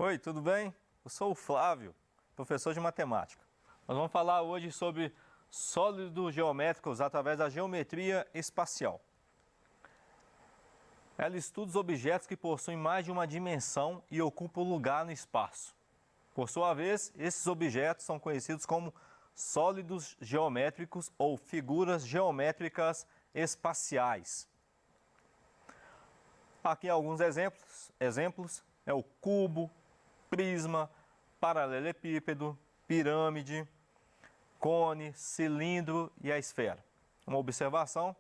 Oi, tudo bem? Eu sou o Flávio, professor de matemática. Nós vamos falar hoje sobre sólidos geométricos através da geometria espacial. Ela estuda os objetos que possuem mais de uma dimensão e ocupam lugar no espaço. Por sua vez, esses objetos são conhecidos como sólidos geométricos ou figuras geométricas espaciais. Aqui alguns exemplos é o cubo, prisma, paralelepípedo, pirâmide, cone, cilindro e a esfera. Uma observação: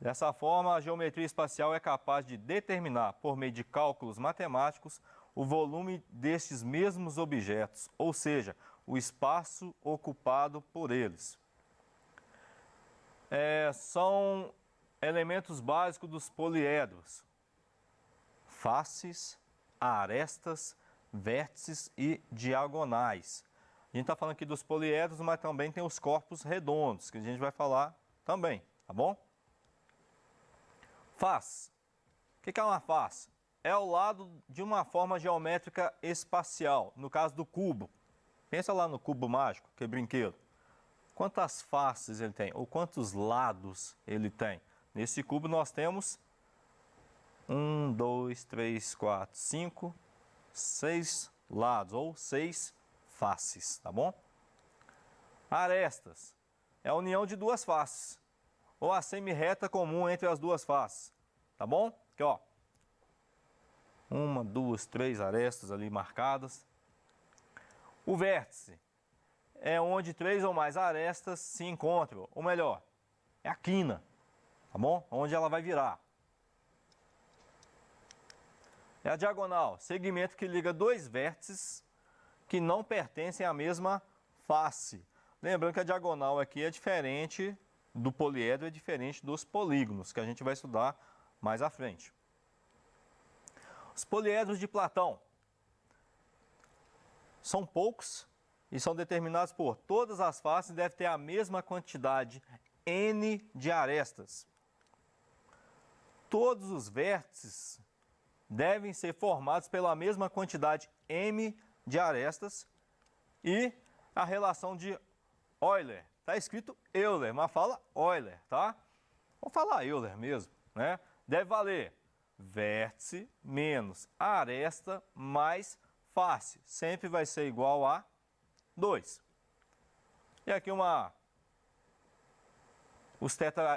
dessa forma, a geometria espacial é capaz de determinar, por meio de cálculos matemáticos, o volume destes mesmos objetos, ou seja, o espaço ocupado por eles. São elementos básicos dos poliedros: faces, arestas, vértices e diagonais. A gente está falando aqui dos poliedros, mas também tem os corpos redondos, que a gente vai falar também, tá bom? Face. O que é uma face? É o lado de uma forma geométrica espacial, no caso do cubo. Pensa lá no cubo mágico, que é brinquedo. Quantas faces ele tem? Ou quantos lados ele tem? Nesse cubo nós temos 1, 2, 3, 4, 5, 6 lados, ou 6 faces, tá bom? Arestas é a união de duas faces, ou a semi-reta comum entre as duas faces, tá bom? Aqui, ó. 1, 2, 3 arestas ali marcadas. O vértice é onde 3 ou mais arestas se encontram, ou melhor, é a quina, tá bom? Onde ela vai virar. É a diagonal, segmento que liga dois vértices que não pertencem à mesma face. Lembrando que a diagonal aqui é diferente do poliedro, é diferente dos polígonos, que a gente vai estudar mais à frente. Os poliedros de Platão são poucos e são determinados por todas as faces devem ter a mesma quantidade n de arestas. Todos os vértices devem ser formados pela mesma quantidade m de arestas e a relação de Euler. Está escrito Euler, mas fala Euler, tá? Vamos falar Euler mesmo, né? Deve valer vértice menos aresta mais face. Sempre vai ser igual a 2. E aqui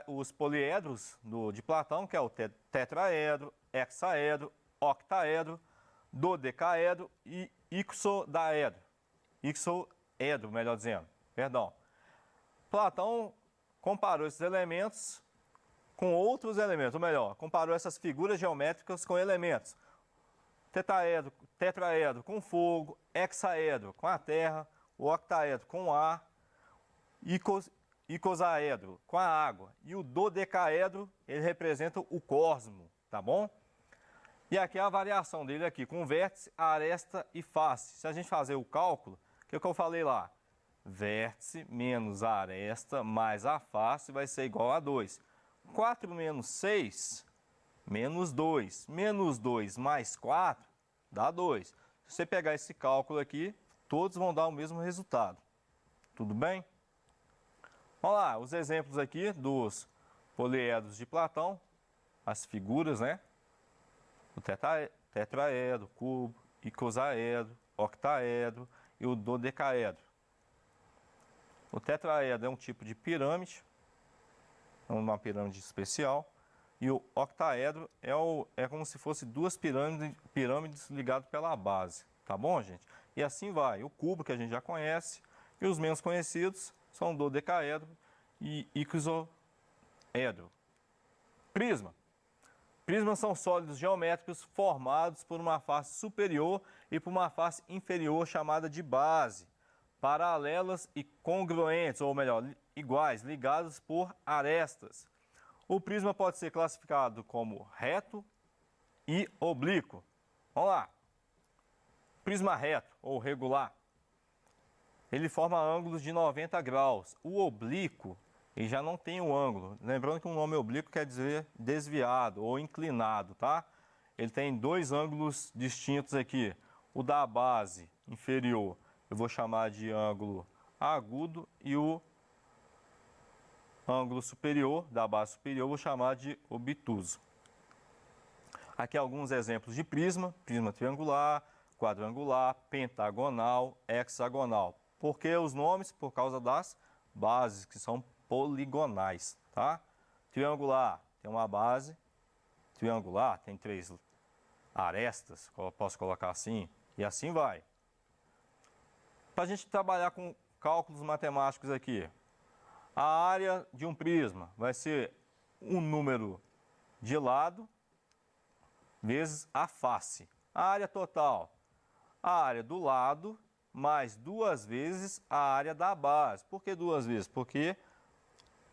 os poliedros de Platão, que é o tetraedro, hexaedro, octaedro, dodecaedro e ixodaedro. Ixoedro, melhor dizendo. Perdão. Platão comparou esses elementos com outros elementos, ou melhor, comparou essas figuras geométricas com elementos. Tetraedro com fogo, hexaedro com a terra, o octaedro com o ar, icosaedro com a água e o dodecaedro, ele representa o cosmo, tá bom? E aqui a variação dele aqui, com vértice, aresta e face. Se a gente fazer o cálculo, o que eu falei lá? Vértice menos a aresta mais a face vai ser igual a 2. 4 menos 6, menos 2. Menos 2 mais 4 dá 2. Se você pegar esse cálculo aqui, todos vão dar o mesmo resultado. Tudo bem? Vamos lá, os exemplos aqui dos poliedros de Platão, as figuras, né? O tetraedro, cubo, icosaedro, octaedro e o dodecaedro. O tetraedro é um tipo de uma pirâmide especial, e o octaedro é como se fosse duas pirâmides ligadas pela base, tá bom, gente? E assim vai, o cubo que a gente já conhece, e os menos conhecidos são o dodecaedro e ixoedro. Prisma. Prismas são sólidos geométricos formados por uma face superior e por uma face inferior chamada de base, paralelas e congruentes, ou melhor, iguais, ligados por arestas. O prisma pode ser classificado como reto e oblíquo. Vamos lá. Prisma reto ou regular, ele forma ângulos de 90 graus. O oblíquo, ele já não tem o ângulo. Lembrando que o nome oblíquo quer dizer desviado ou inclinado, tá? Ele tem dois ângulos distintos aqui. O da base inferior eu vou chamar de ângulo agudo e o ângulo superior, da base superior, eu vou chamar de obtuso. Aqui alguns exemplos de prisma: prisma triangular, quadrangular, pentagonal, hexagonal. Por que os nomes? Por causa das bases, que são poligonais, tá? Triangular tem uma base, triangular tem 3 arestas, posso colocar assim, e assim vai. Para a gente trabalhar com cálculos matemáticos aqui, a área de um prisma vai ser um número de lado vezes a face. A área total, a área do lado mais 2 vezes a área da base. Por que 2 vezes? Porque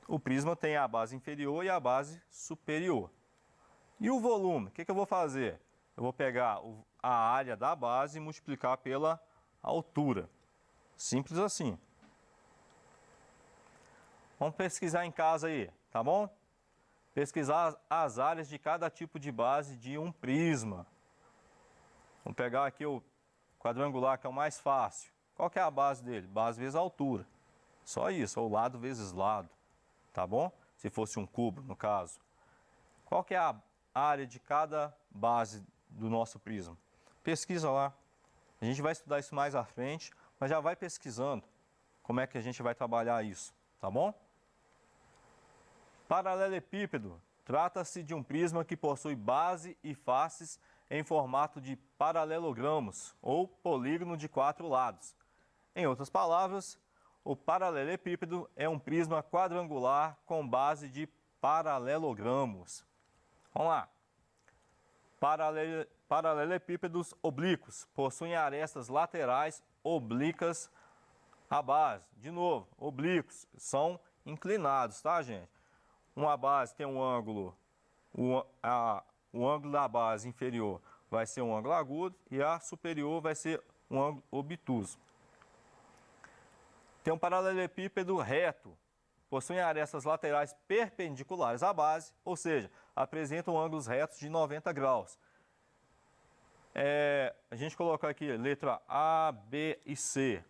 o prisma tem a base inferior e a base superior. E o volume, o que eu vou fazer? Eu vou pegar a área da base e multiplicar pela altura. Simples assim. Vamos pesquisar em casa aí, tá bom? Pesquisar as áreas de cada tipo de base de um prisma. Vamos pegar aqui o quadrangular, que é o mais fácil. Qual que é a base dele? Base vezes altura. Só isso, ou lado vezes lado, tá bom? Se fosse um cubo, no caso. Qual que é a área de cada base do nosso prisma? Pesquisa lá. A gente vai estudar isso mais à frente, mas já vai pesquisando como é que a gente vai trabalhar isso, tá bom? Paralelepípedo. Trata-se de um prisma que possui base e faces em formato de paralelogramos ou polígono de 4 lados. Em outras palavras, o paralelepípedo é um prisma quadrangular com base de paralelogramos. Vamos lá. Paralelepípedos oblíquos possuem arestas laterais oblíquas à base. De novo, oblíquos são inclinados, tá, gente? Uma base tem um ângulo, o ângulo da base inferior vai ser um ângulo agudo e a superior vai ser um ângulo obtuso. Tem um paralelepípedo reto, possui arestas laterais perpendiculares à base, ou seja, apresentam ângulos retos de 90 graus. A gente colocou aqui letra A, B e C,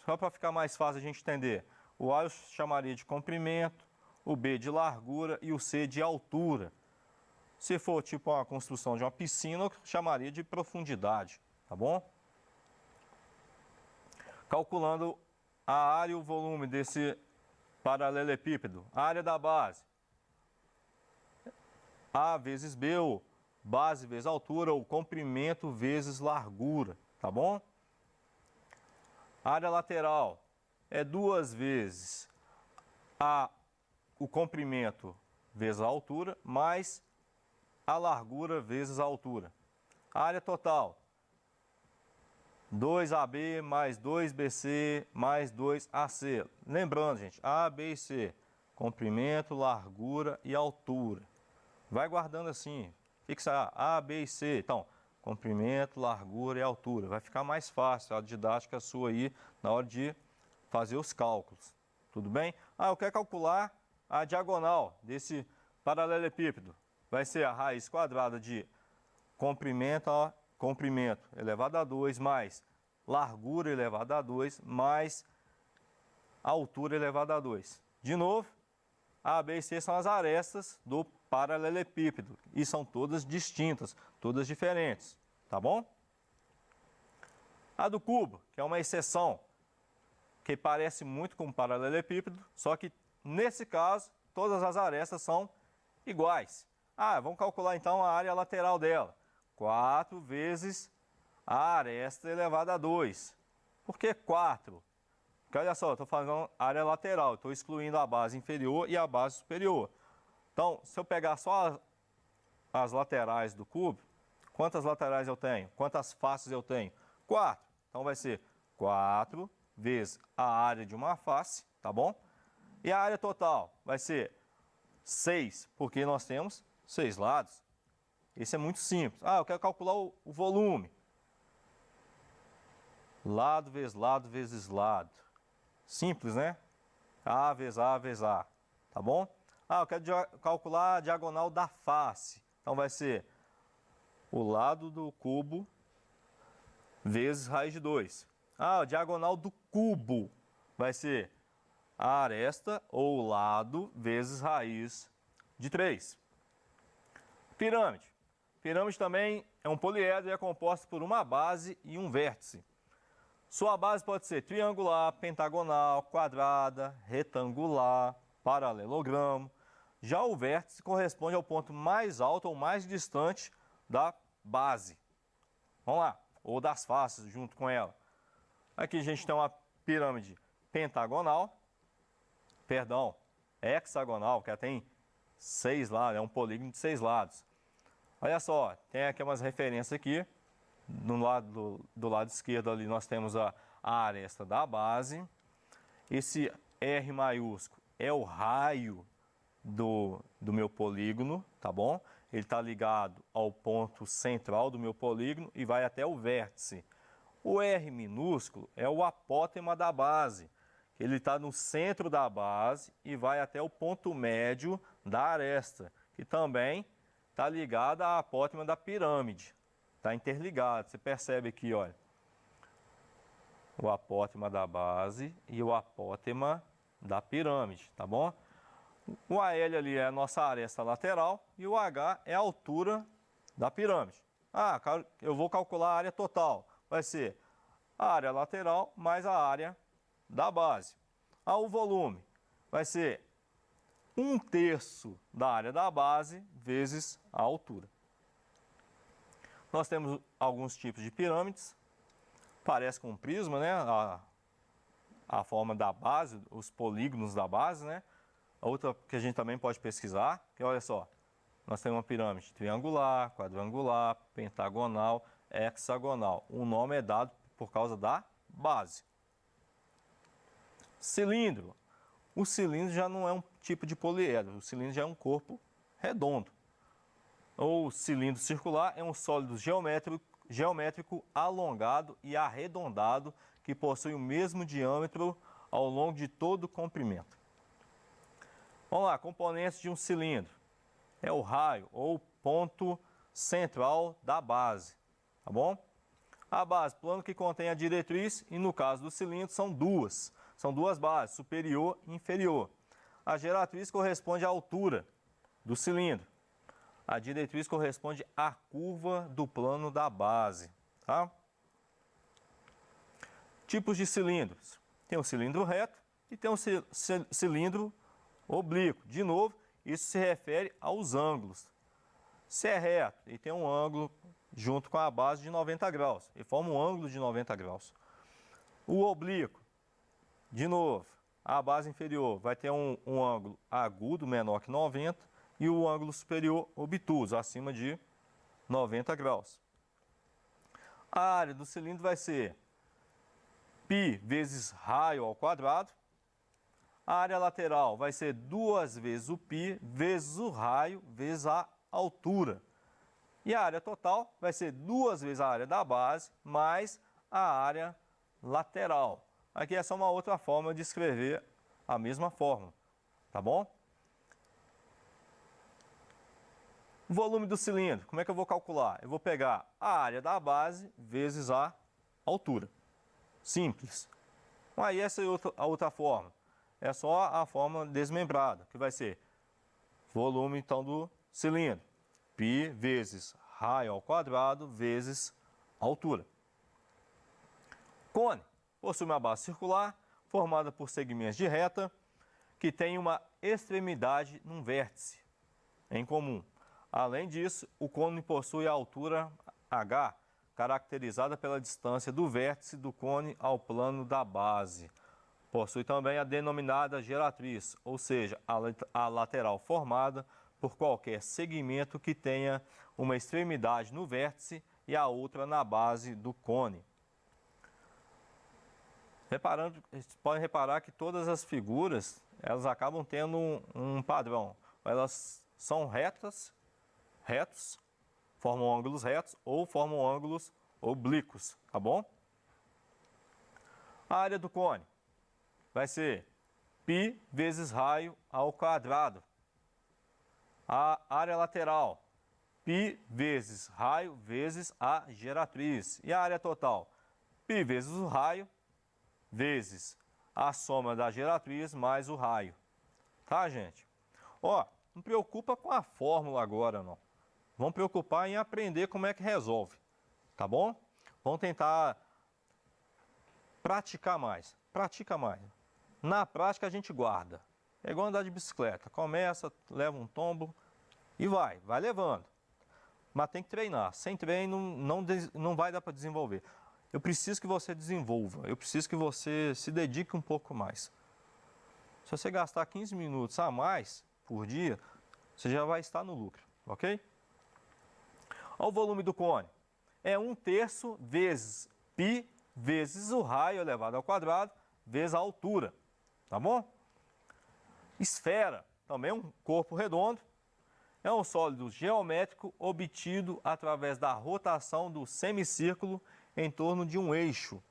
só para ficar mais fácil a gente entender. O A eu chamaria de comprimento, o B de largura e o C de altura. Se for tipo a construção de uma piscina, eu chamaria de profundidade, tá bom? Calculando a área e o volume desse paralelepípedo. A área da base, A vezes B, ou base vezes altura, ou comprimento vezes largura, tá bom? A área lateral é 2 vezes o comprimento vezes a altura, mais a largura vezes a altura. A área total, 2AB mais 2BC mais 2AC. Lembrando, gente, A, B e C, comprimento, largura e altura. Vai guardando assim, fixa A, B e C. Então, comprimento, largura e altura. Vai ficar mais fácil a didática sua aí na hora de fazer os cálculos. Tudo bem? Eu quero calcular a diagonal desse paralelepípedo. Vai ser a raiz quadrada de comprimento elevado a 2 mais largura elevada a 2 mais altura elevada a 2. De novo, A, B e C são as arestas do paralelepípedo e são todas distintas, todas diferentes, tá bom? A do cubo, que é uma exceção, que parece muito com o paralelepípedo, só que nesse caso todas as arestas são iguais. Vamos calcular então a área lateral dela. 4 vezes a aresta elevada a 2. Por que 4? Porque olha só, eu estou fazendo área lateral, estou excluindo a base inferior e a base superior. Então, se eu pegar só as laterais do cubo, quantas laterais eu tenho? Quantas faces eu tenho? 4. Então, vai ser 4 vezes a área de uma face, tá bom? E a área total vai ser 6, porque nós temos 6 lados. Esse é muito simples. Eu quero calcular o volume. Lado vezes lado. Simples, né? A vezes A vezes A. Tá bom? Eu quero calcular a diagonal da face. Então vai ser o lado do cubo vezes raiz de 2. A diagonal do cubo vai ser a aresta ou lado vezes raiz de 3. Pirâmide. Pirâmide também é um poliedro e é composto por uma base e um vértice. Sua base pode ser triangular, pentagonal, quadrada, retangular, paralelogramo. Já o vértice corresponde ao ponto mais alto ou mais distante da base. Vamos lá, ou das faces junto com ela. Aqui a gente tem uma pirâmide hexagonal, que ela tem 6 lados, é um polígono de 6 lados. Olha só, tem aqui umas referências aqui. Do lado esquerdo ali nós temos a aresta da base. Esse R maiúsculo é o raio do meu polígono, tá bom? Ele está ligado ao ponto central do meu polígono e vai até o vértice. O R minúsculo é o apótema da base. Ele está no centro da base e vai até o ponto médio da aresta, que também está ligado à apótema da pirâmide. Está interligado. Você percebe aqui, olha, o apótema da base e o apótema da pirâmide, tá bom? O AL ali é a nossa aresta lateral e o H é a altura da pirâmide. Ah, eu vou calcular a área total. Vai ser a área lateral mais a área da base. Ah, o volume vai ser 1/3 da área da base vezes a altura. Nós temos alguns tipos de pirâmides. Parece com um prisma, né? A forma da base, os polígonos da base, né? A outra que a gente também pode pesquisar, que olha só, nós temos uma pirâmide triangular, quadrangular, pentagonal, hexagonal. O nome é dado por causa da base. Cilindro. O cilindro já não é um tipo de poliedro, o cilindro já é um corpo redondo. O cilindro circular é um sólido geométrico alongado e arredondado que possui o mesmo diâmetro ao longo de todo o comprimento. Vamos lá, componentes de um cilindro. É o raio ou ponto central da base, tá bom? A base, plano que contém a diretriz e no caso do cilindro são duas bases, superior e inferior. A geratriz corresponde à altura do cilindro. A diretriz corresponde à curva do plano da base, tá? Tipos de cilindros. Tem o cilindro reto e tem o cilindro oblíquo. De novo, isso se refere aos ângulos. Se é reto e tem um ângulo junto com a base de 90 graus, e forma um ângulo de 90 graus. O oblíquo, de novo, a base inferior vai ter um ângulo agudo menor que 90 e o ângulo superior obtuso, acima de 90 graus. A área do cilindro vai ser π vezes raio ao quadrado. A área lateral vai ser 2 vezes o π vezes o raio vezes a altura. E a área total vai ser 2 vezes a área da base mais a área lateral. Aqui é só uma outra forma de escrever a mesma fórmula, tá bom? O volume do cilindro, como é que eu vou calcular? Eu vou pegar a área da base vezes a altura. Simples. Aí essa é a outra forma. É só a forma desmembrada, que vai ser volume então do cilindro. π vezes raio ao quadrado vezes altura. Cone possui uma base circular formada por segmentos de reta que tem uma extremidade num vértice em comum. Além disso, o cone possui a altura h, caracterizada pela distância do vértice do cone ao plano da base. Possui também a denominada geratriz, ou seja, a lateral formada por qualquer segmento que tenha uma extremidade no vértice e a outra na base do cone. Podem reparar que todas as figuras elas acabam tendo um padrão. Elas são retos, formam ângulos retos ou formam ângulos oblíquos, tá bom? A área do cone vai ser π vezes raio ao quadrado. A área lateral, π vezes raio vezes a geratriz. E a área total, π vezes o raio, vezes a soma da geratriz mais o raio. Tá, gente? Ó, não preocupa com a fórmula agora, não. Vamos preocupar em aprender como é que resolve, tá bom? Vamos tentar praticar mais. Pratica mais. Na prática a gente guarda. É igual andar de bicicleta. Começa, leva um tombo e vai levando. Mas tem que treinar. Sem treino não vai dar para desenvolver. Eu preciso que você desenvolva. Eu preciso que você se dedique um pouco mais. Se você gastar 15 minutos a mais por dia, você já vai estar no lucro, ok? Olha o volume do cone. É 1/3 vezes π vezes o raio elevado ao quadrado vezes a altura, tá bom? Esfera, também um corpo redondo, é um sólido geométrico obtido através da rotação do semicírculo em torno de um eixo.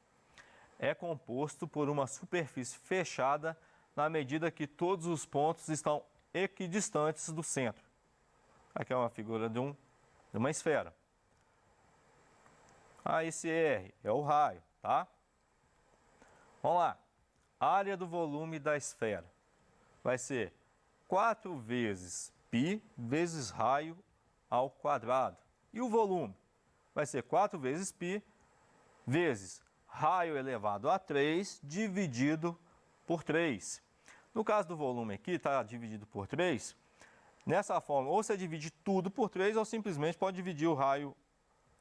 É composto por uma superfície fechada na medida que todos os pontos estão equidistantes do centro. Aqui é uma figura de uma esfera. Esse R é o raio, tá? Vamos lá. Área do volume da esfera vai ser 4 vezes π vezes raio ao quadrado. E o volume vai ser 4 vezes π vezes raio elevado a 3 dividido por 3. No caso do volume aqui, está dividido por 3. Nessa forma, ou você divide tudo por 3, ou simplesmente pode dividir o raio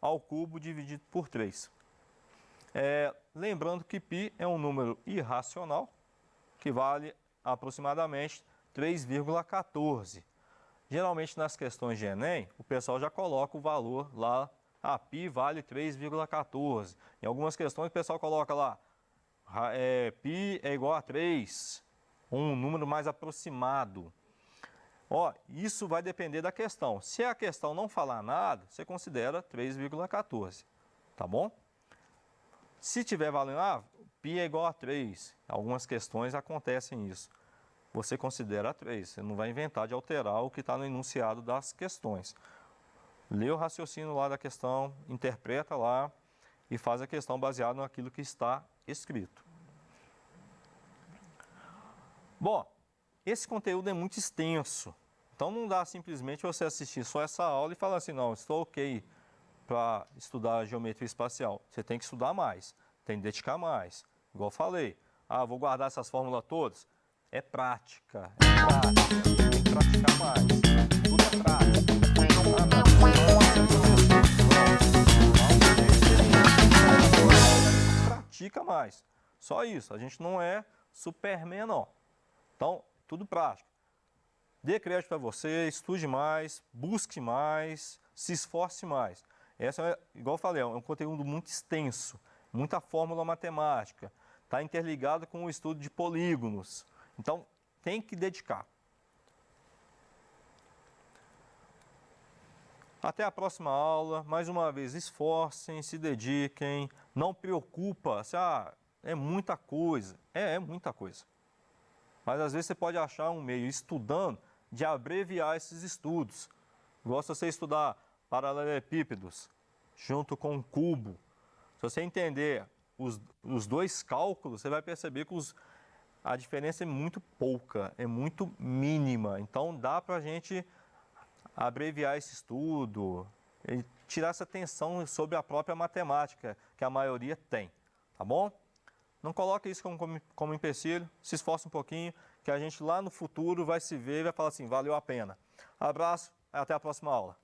ao cubo dividido por 3. Lembrando que π é um número irracional, que vale aproximadamente 3,14. Geralmente nas questões de Enem, o pessoal já coloca o valor lá, π vale 3,14. Em algumas questões o pessoal coloca lá, π é igual a 3, um número mais aproximado. Ó, isso vai depender da questão. Se a questão não falar nada, você considera 3,14, tá bom? Se tiver valendo, π é igual a 3, algumas questões acontecem isso. Você considera 3, você não vai inventar de alterar o que está no enunciado das questões. Lê o raciocínio lá da questão, interpreta lá e faz a questão baseada naquilo que está escrito. Bom, esse conteúdo é muito extenso, então não dá simplesmente você assistir só essa aula e falar assim, não, estou ok para estudar geometria espacial. Você tem que estudar mais, tem que dedicar mais. Igual eu falei, vou guardar essas fórmulas todas. É prática, tem que praticar mais. Tudo é prática. Pratica mais. Só isso, a gente não é Superman, não. Então, tudo prático. Dê crédito para você, estude mais, busque mais, se esforce mais. Essa igual eu falei, é um conteúdo muito extenso, muita fórmula matemática, está interligado com o estudo de polígonos. Então, tem que dedicar. Até a próxima aula. Mais uma vez, esforcem, se dediquem. Não preocupa se é muita coisa. É muita coisa. Mas às vezes você pode achar um meio, estudando, de abreviar esses estudos. Igual se você estudar paralelepípedos junto com um cubo. Se você entender os dois cálculos, você vai perceber que a diferença é muito pouca, é muito mínima. Então dá para a gente abreviar esse estudo e tirar essa tensão sobre a própria matemática, que a maioria tem, tá bom? Não coloque isso como empecilho, se esforce um pouquinho, que a gente lá no futuro vai se ver e vai falar assim, valeu a pena. Abraço, até a próxima aula.